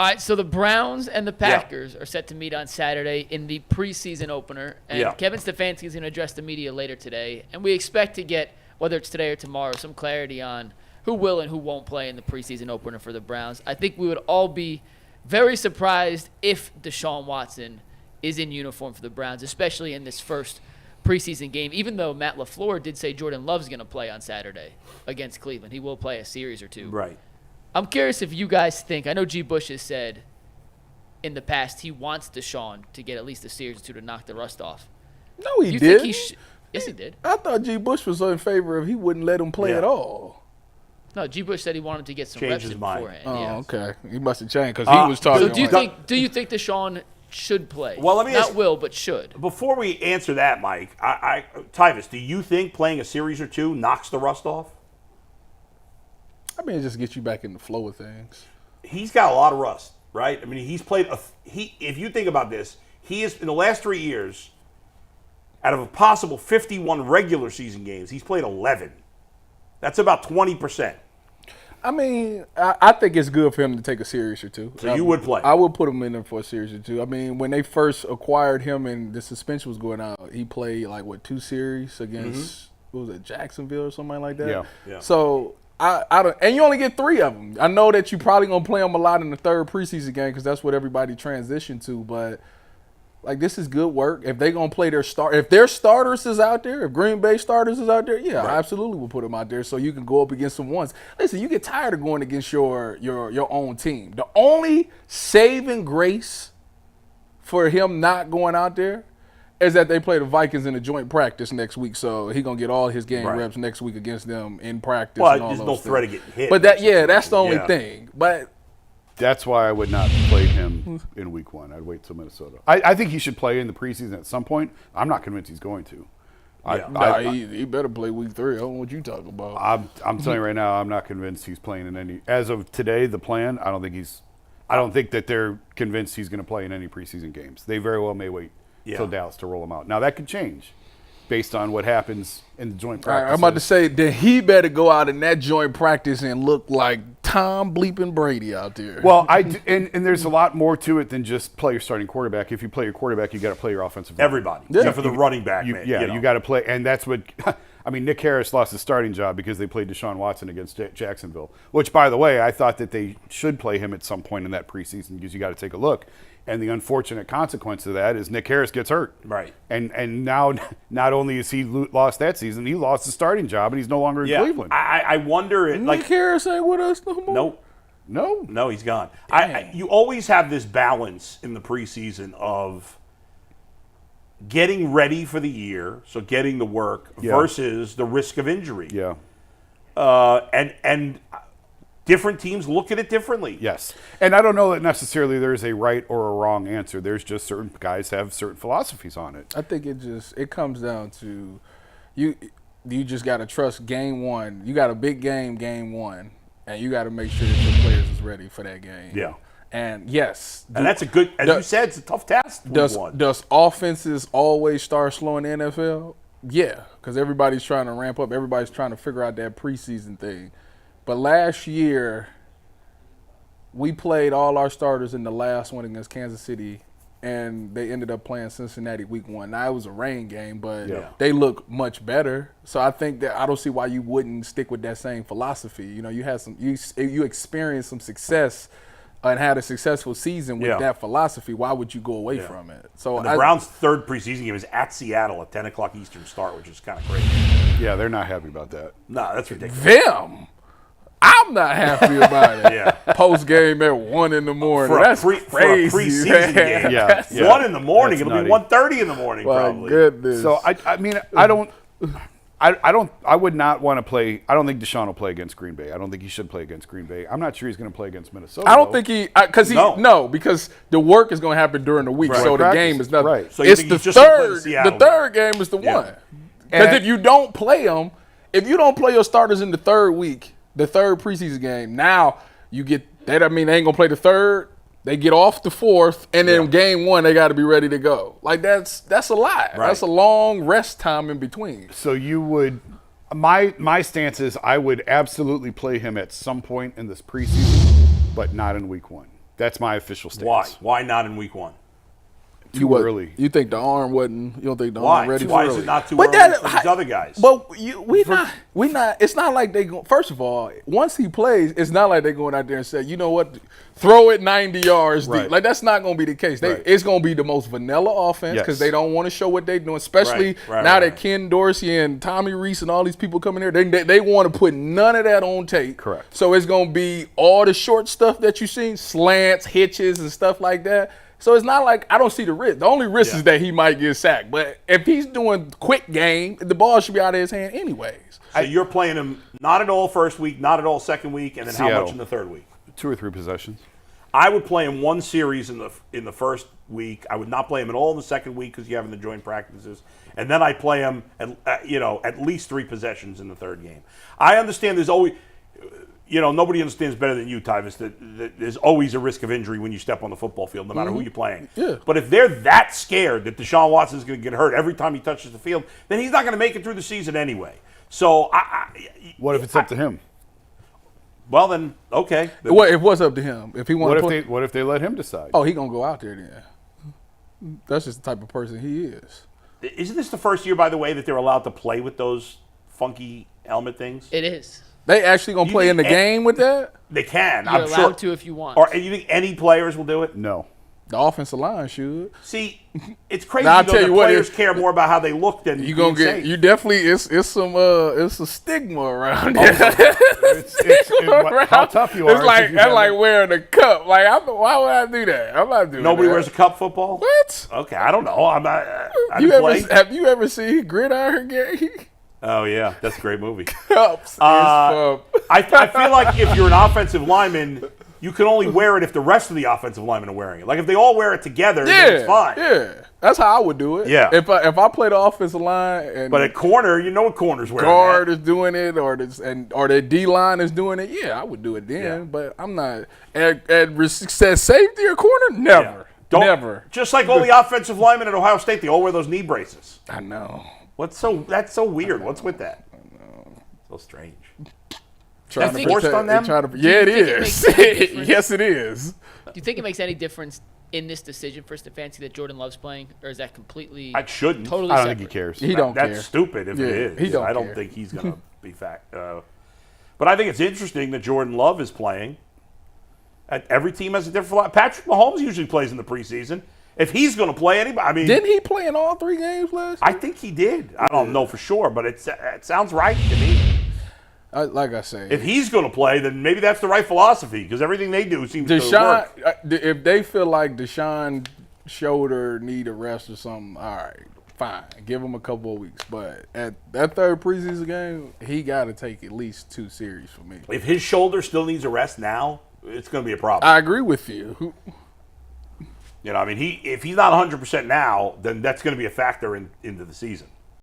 All right, so the Browns and the Packers are set to meet on Saturday in the preseason opener. And Kevin Stefanski is going to address the media later today. And we expect to get, whether it's today or tomorrow, some clarity on who will and who won't play in the preseason opener for the Browns. I think we would all be very surprised if Deshaun Watson is in uniform for the Browns, especially in this first preseason game, even though Matt LaFleur did say Jordan Love's going to play on Saturday against Cleveland. He will play a series or two. Right. I'm curious if you guys think, I know G. Bush has said in the past he wants Deshaun to get at least a series or two to knock the rust off. No, he did. Yes, he did. I thought G. Bush was in favor of he wouldn't let him play at all. No, G. Bush said he wanted to get some reps in beforehand. Oh, okay. He must have changed because he was talking. So do you think Deshaun should play? Well, let me not will, but should. Before we answer that, Mike, Tyvus, do you think playing a series or two knocks the rust off? I mean, it just gets you back in the flow of things. He's got a lot of rust, right? I mean, he's played if you think about this, he is in the last 3 years, out of a possible 51 regular season games, he's played 11. That's about 20%. I mean, I think it's good for him to take a series or two. So you would play? I would put him in there for a series or two. I mean, when they first acquired him and the suspension was going out, he played 2 series against what was it, Jacksonville or something like that. Yeah. So I don't, and you only get 3 of them. I know that you probably gonna play him a lot in the third preseason game because that's what everybody transitioned to. But this is good work. If they gonna play if their starters is out there, if Green Bay starters is out there, I absolutely will put them out there so you can go up against them once. Listen, you get tired of going against your own team. The only saving grace for him not going out there is that they play the Vikings in a joint practice next week, so he gonna get all his game reps next week against them in practice. Well, and all there's those no things. threat of getting hit. But that's the only thing. But that's why I would not play him in week 1. I'd wait till Minnesota. I think he should play in the preseason at some point. I'm not convinced he's going to. He better play week 3. I don't know what you talking about. I'm telling you right now, I'm not convinced he's playing in any. As of today, the plan, I don't think that they're convinced he's going to play in any preseason games. They very well may wait till Dallas to roll him out. Now that could change based on what happens in the joint practice. I'm about to say that he better go out in that joint practice and look like Tom bleeping Brady out there. Well, and there's a lot more to it than just play your starting quarterback. If you play your quarterback, you got to play your offensive line. Everybody, except for the running back. You got to play, and that's what. I mean, Nick Harris lost his starting job because they played Deshaun Watson against Jacksonville. Which, by the way, I thought that they should play him at some point in that preseason because you got to take a look. And the unfortunate consequence of that is Nick Harris gets hurt. Right. And now not only has he lost that season, he lost his starting job, and he's no longer in Cleveland. I wonder. Nick Harris ain't with us no more? No, he's gone. You always have this balance in the preseason of getting ready for the year, so getting the work, versus the risk of injury. Yeah. And different teams look at it differently. Yes. And I don't know that necessarily there's a right or a wrong answer. There's just certain guys have certain philosophies on it. I think it comes down to you just got to trust game 1. You got a big game 1, and you got to make sure that your players is ready for that game. Yeah. And yes. And that's a good, as you said, it's a tough task. Does offenses always start slowing the NFL? Yeah, because everybody's trying to ramp up. Everybody's trying to figure out that preseason thing. But last year, we played all our starters in the last one against Kansas City, and they ended up playing Cincinnati week 1. Now, it was a rain game, but they look much better. So I think that I don't see why you wouldn't stick with that same philosophy. You know, you experienced some success and had a successful season with that philosophy. Why would you go away from it? So and the Browns' third preseason game is at Seattle at 10 o'clock Eastern start, which is kind of crazy. Yeah, they're not happy about that. No, that's ridiculous. Them. I'm not happy about it. Post game at 1 in the morning. That's crazy. For a preseason game. Yeah. 1 in the morning. That's It'll nutty. be 1:30 in the morning, probably. My goodness. So I mean, I would not want to play. I don't think Deshaun will play against Green Bay. I don't think he should play against Green Bay. I'm not sure he's going to play against Minnesota. I don't think because the work is going to happen during the week, so the game is nothing. Right. So you it's think the he's just gonna play third. Seattle The third game is the one. Because if you don't play them, if you don't play your starters in the third week, the third preseason game, now you get that. I mean, they ain't gonna play the third. They get off the fourth, and then game 1 they got to be ready to go. Like that's a lot. Right. That's a long rest time in between. So you would. My stance is I would absolutely play him at some point in this preseason, but not in week 1. That's my official stance. Why not in week 1? Too early. You think the arm wasn't? You don't think the Why? arm ready? Why for is early? it not too early for these other guys? But we not. It's not like they go. First of all, once he plays, it's not like they're going out there and say, you know what, throw it 90 yards deep. Right. Like that's not going to be the case. It's going to be the most vanilla offense because they don't want to show what they're doing. Especially now that Ken Dorsey and Tommy Reese and all these people coming here, they want to put none of that on tape. Correct. So it's going to be all the short stuff that you've seen, slants, hitches, and stuff like that. So it's not like I don't see the risk. The only risk is that he might get sacked. But if he's doing quick game, the ball should be out of his hand anyways. So you're playing him not at all first week, not at all second week, and then Seattle. how much in the third week? 2 or 3 possessions. I would play him one series in the first week. I would not play him at all in the second week because you have in the joint practices, and then I play him at least 3 possessions in the third game. I understand there's always. Nobody understands better than you, Tyvis, that there's always a risk of injury when you step on the football field, no matter who you're playing. Yeah. But if they're that scared that Deshaun Watson is going to get hurt every time he touches the field, then he's not going to make it through the season anyway. So, What if it's up to him? Well, then, okay. It was up to him. If he wanted What if they let him decide? Oh, he going to go out there then. That's just the type of person he is. Isn't this the first year, by the way, that they're allowed to play with those funky helmet things? It is. They actually going to play in the game with that? They can. You're I'm allowed sure. to if you want. Or you think any players will do it? No. The offensive line should. See, it's crazy Now, I'll though tell that you what, players care more about how they look than You gonna being get safe. you definitely it's a stigma around it. How tough you are. It's like that's like wearing a cup. Like why would I do that? I'm not doing Nobody that. wears a cup football? What? Okay, I don't know. I'm not. I didn't play. Have you ever seen Gridiron game? Oh yeah, that's a great movie. Cups. I feel like if you're an offensive lineman, you can only wear it if the rest of the offensive linemen are wearing it. Like if they all wear it together, then it's fine. Yeah, that's how I would do it. Yeah. If I play the offensive line and But at corner, you know what corner's wearing. guard is doing it or the D line is doing it, yeah, I would do it then. Yeah. But I'm not at safety or corner. Never, never. Just like all the offensive linemen at Ohio State, they all wear those knee braces. I know. That's so weird. What's with that? I know. So strange. Trying That's forced on them? Yeah, it think it is. makes any difference? Yes, it is. Do you think it makes any difference in this decision for Stefanski that Jordan Love's playing, or is that completely I shouldn't. totally I don't separate? think he cares. He don't care. That's stupid if Yeah, it is. he don't I don't care. think he's going to be fact. But I think it's interesting that Jordan Love is playing. Every team has a different. Patrick Mahomes usually plays in the preseason. If he's going to play anybody, I mean, Didn't he play in all 3 games last year? I think he did. I don't know for sure, but it sounds right to me. Like I say, If he's going to play, then maybe that's the right philosophy because everything they do seems to work. if they feel like Deshaun shoulder need a rest or something, all right, fine, give him a couple of weeks. But at that third preseason game, he got to take at least 2 series for me. If his shoulder still needs a rest now, it's going to be a problem. I agree with you. I mean, if he's not 100% now, then that's going to be a factor into the season.